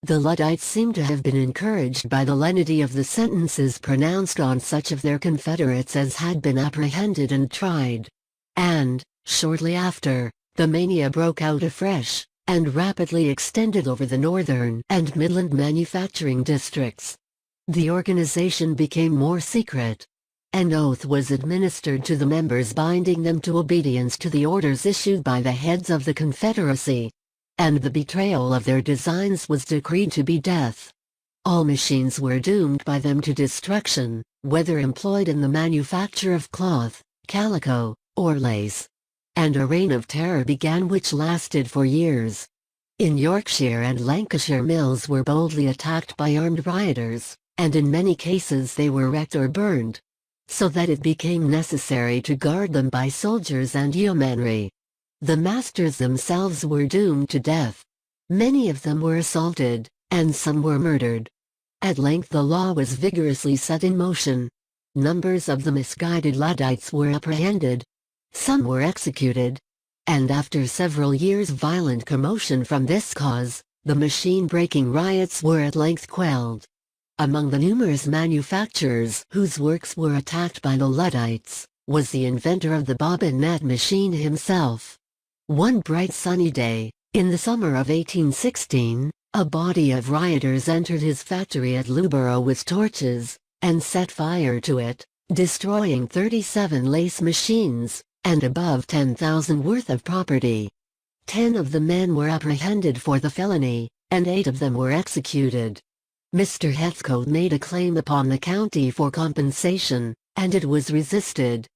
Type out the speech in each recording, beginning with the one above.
The Luddites seem to have been encouraged by the lenity of the sentences pronounced on such of their confederates as had been apprehended and tried. And, shortly after, the mania broke out afresh, and rapidly extended over the northern and midland manufacturing districts. The organization became more secret. An oath was administered to the members binding them to obedience to the orders issued by the heads of the Confederacy. And the betrayal of their designs was decreed to be death. All machines were doomed by them to destruction, whether employed in the manufacture of cloth, calico, or lace. And a reign of terror began which lasted for years. In Yorkshire and Lancashire mills were boldly attacked by armed rioters, and in many cases they were wrecked or burned, so that it became necessary to guard them by soldiers and yeomanry. The masters themselves were doomed to death. Many of them were assaulted, and some were murdered. At length the law was vigorously set in motion. Numbers of the misguided Luddites were apprehended. Some were executed. And after several years' violent commotion from this cause, the machine-breaking riots were at length quelled. Among the numerous manufacturers whose works were attacked by the Luddites, was the inventor of the bobbin-net machine himself. One bright sunny day, in the summer of 1816, a body of rioters entered his factory at Loughborough with torches, and set fire to it, destroying 37 lace machines, and above 10,000 worth of property. 10 of the men were apprehended for the felony, and 8 of them were executed. Mr. Heathcote made a claim upon the county for compensation, and it was resisted.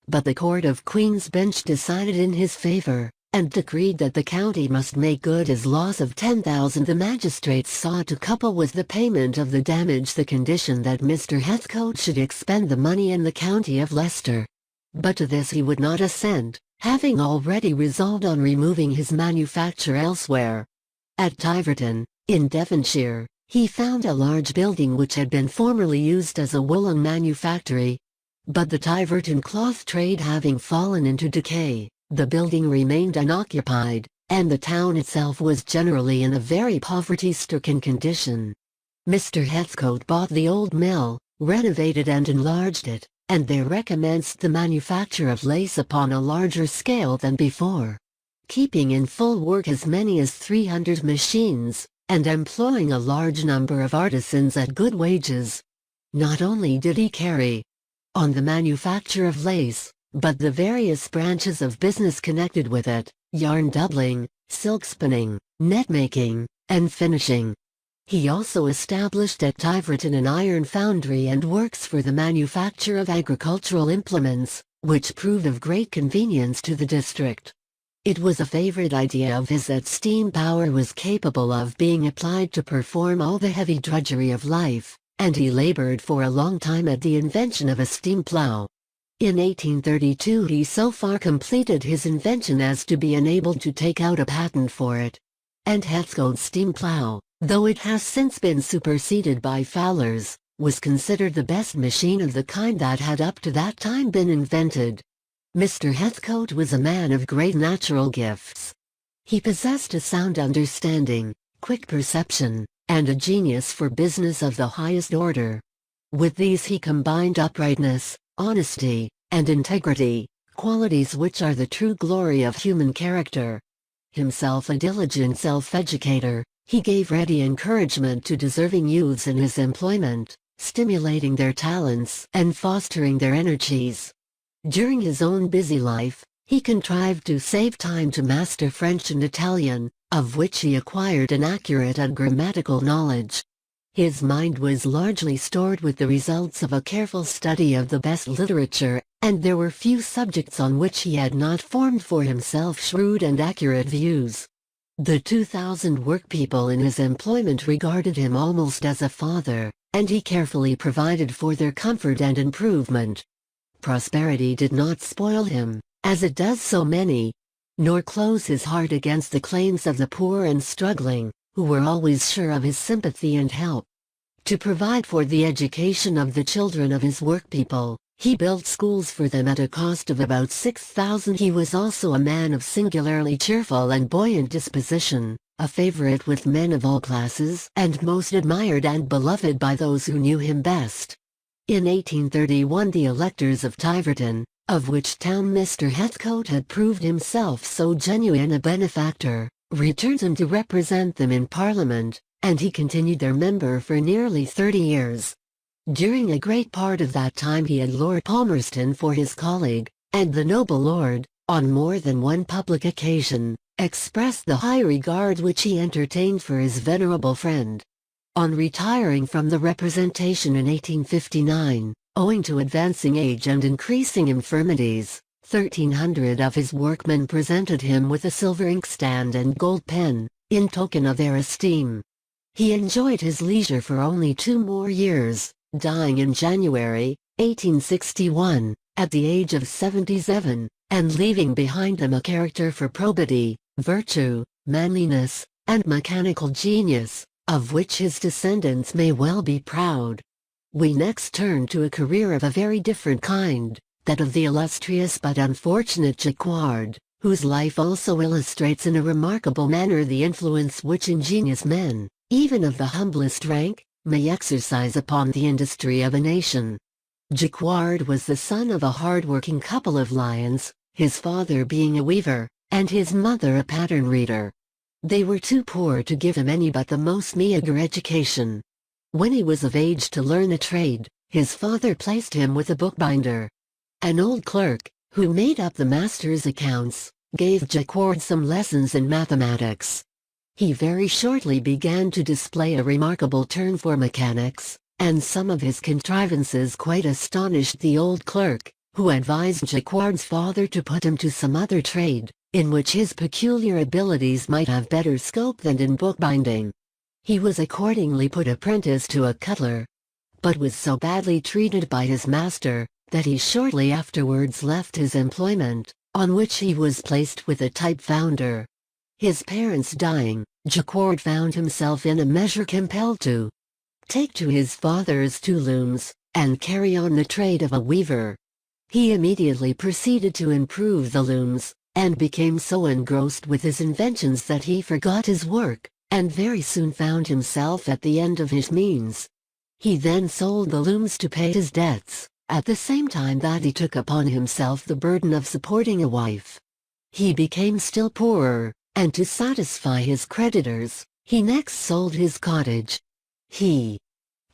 But the Court of Queen's Bench decided in his favor, and decreed that the county must make good his loss of 10,000. The magistrates sought to couple with the payment of the damage the condition that Mr. Heathcote should expend the money in the county of Leicester. But to this he would not assent, having already resolved on removing his manufacture elsewhere. At Tiverton, in Devonshire, he found a large building which had been formerly used as a woolen manufactory. But the Tiverton cloth trade having fallen into decay, the building remained unoccupied, and the town itself was generally in a very poverty-stricken condition. Mr. Heathcote bought the old mill, renovated and enlarged it, and there recommenced the manufacture of lace upon a larger scale than before, keeping in full work as many as 300 machines, and employing a large number of artisans at good wages. Not only did he carry on the manufacture of lace, but the various branches of business connected with it, yarn doubling, silk spinning, net making, and finishing. He also established at Tiverton an iron foundry and works for the manufacture of agricultural implements, which proved of great convenience to the district. It was a favorite idea of his that steam power was capable of being applied to perform all the heavy drudgery of life, and he labored for a long time at the invention of a steam plow. In 1832 he so far completed his invention as to be enabled to take out a patent for it. And Heathcote's steam plow, though it has since been superseded by Fowler's, was considered the best machine of the kind that had up to that time been invented. Mr. Heathcote was a man of great natural gifts. He possessed a sound understanding, quick perception, and a genius for business of the highest order. With these he combined uprightness, honesty, and integrity, qualities which are the true glory of human character. Himself a diligent self-educator, he gave ready encouragement to deserving youths in his employment, stimulating their talents and fostering their energies. During his own busy life, he contrived to save time to master French and Italian, of which he acquired an accurate and grammatical knowledge. His mind was largely stored with the results of a careful study of the best literature, and there were few subjects on which he had not formed for himself shrewd and accurate views. The 2,000 workpeople in his employment regarded him almost as a father, and he carefully provided for their comfort and improvement. Prosperity did not spoil him, as it does so many, nor close his heart against the claims of the poor and struggling, who were always sure of his sympathy and help. To provide for the education of the children of his workpeople, he built schools for them at a cost of about 6,000. He was also a man of singularly cheerful and buoyant disposition, a favorite with men of all classes and most admired and beloved by those who knew him best. In 1831 the electors of Tiverton, of which town Mr. Heathcote had proved himself so genuine a benefactor, returned him to represent them in Parliament, and he continued their member for nearly 30 years. During a great part of that time he had Lord Palmerston for his colleague, and the noble lord, on more than one public occasion, expressed the high regard which he entertained for his venerable friend. On retiring from the representation in 1859, owing to advancing age and increasing infirmities, 1,300 of his workmen presented him with a silver inkstand and gold pen, in token of their esteem. He enjoyed his leisure for only 2 more years, dying in January, 1861, at the age of 77, and leaving behind him a character for probity, virtue, manliness, and mechanical genius, of which his descendants may well be proud. We next turn to a career of a very different kind, that of the illustrious but unfortunate Jacquard, whose life also illustrates in a remarkable manner the influence which ingenious men, even of the humblest rank, may exercise upon the industry of a nation. Jacquard was the son of a hard-working couple of Lyons, his father being a weaver, and his mother a pattern reader. They were too poor to give him any but the most meagre education. When he was of age to learn a trade, his father placed him with a bookbinder. An old clerk, who made up the master's accounts, gave Jacquard some lessons in mathematics. He very shortly began to display a remarkable turn for mechanics, and some of his contrivances quite astonished the old clerk, who advised Jacquard's father to put him to some other trade, in which his peculiar abilities might have better scope than in bookbinding. He was accordingly put apprentice to a cutler, but was so badly treated by his master, that he shortly afterwards left his employment, on which he was placed with a type founder. His parents dying, Jacquard found himself in a measure compelled to take to his father's 2 looms, and carry on the trade of a weaver. He immediately proceeded to improve the looms, and became so engrossed with his inventions that he forgot his work, and very soon found himself at the end of his means. He then sold the looms to pay his debts, at the same time that he took upon himself the burden of supporting a wife. He became still poorer, and to satisfy his creditors, he next sold his cottage. He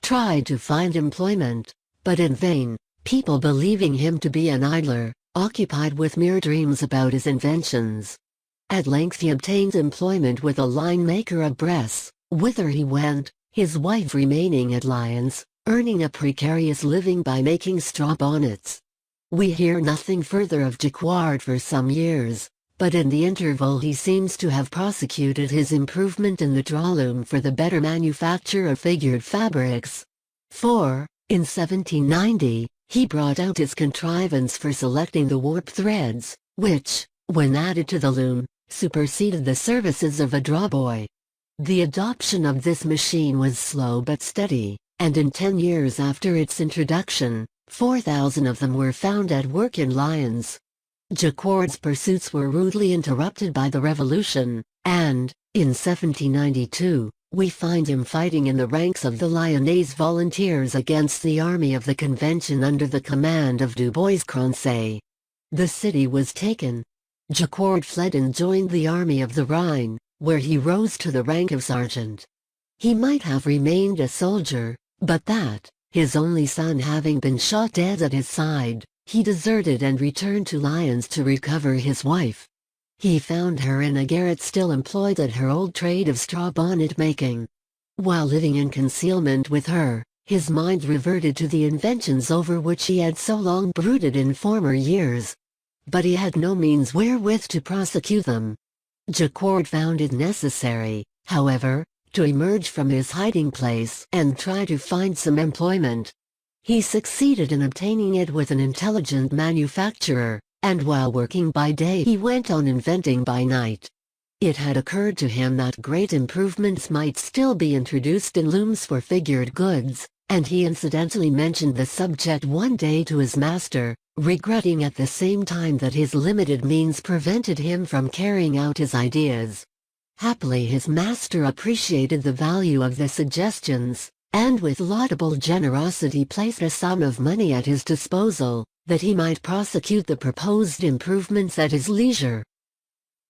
tried to find employment, but in vain, people believing him to be an idler, occupied with mere dreams about his inventions. At length he obtained employment with a line maker of Bresse, whither he went, his wife remaining at Lyons, earning a precarious living by making straw bonnets. We hear nothing further of Jacquard for some years, but in the interval he seems to have prosecuted his improvement in the drawloom for the better manufacture of figured fabrics. For, in 1790, he brought out his contrivance for selecting the warp threads, which, when added to the loom, superseded the services of a drawboy. The adoption of this machine was slow but steady, and in 10 years after its introduction, 4,000 of them were found at work in Lyons. Jacquard's pursuits were rudely interrupted by the Revolution, and, in 1792, we find him fighting in the ranks of the Lyonnese volunteers against the army of the Convention under the command of Du Bois-Croncet. The city was taken. Jacquard fled and joined the army of the Rhine, where he rose to the rank of sergeant. He might have remained a soldier, but that, his only son having been shot dead at his side, he deserted and returned to Lyons to recover his wife. He found her in a garret still employed at her old trade of straw bonnet making. While living in concealment with her, his mind reverted to the inventions over which he had so long brooded in former years. But he had no means wherewith to prosecute them. Jacquard found it necessary, however, to emerge from his hiding place and try to find some employment. He succeeded in obtaining it with an intelligent manufacturer, and while working by day he went on inventing by night. It had occurred to him that great improvements might still be introduced in looms for figured goods, and he incidentally mentioned the subject one day to his master, regretting at the same time that his limited means prevented him from carrying out his ideas. Happily his master appreciated the value of the suggestions, and with laudable generosity placed a sum of money at his disposal, that he might prosecute the proposed improvements at his leisure.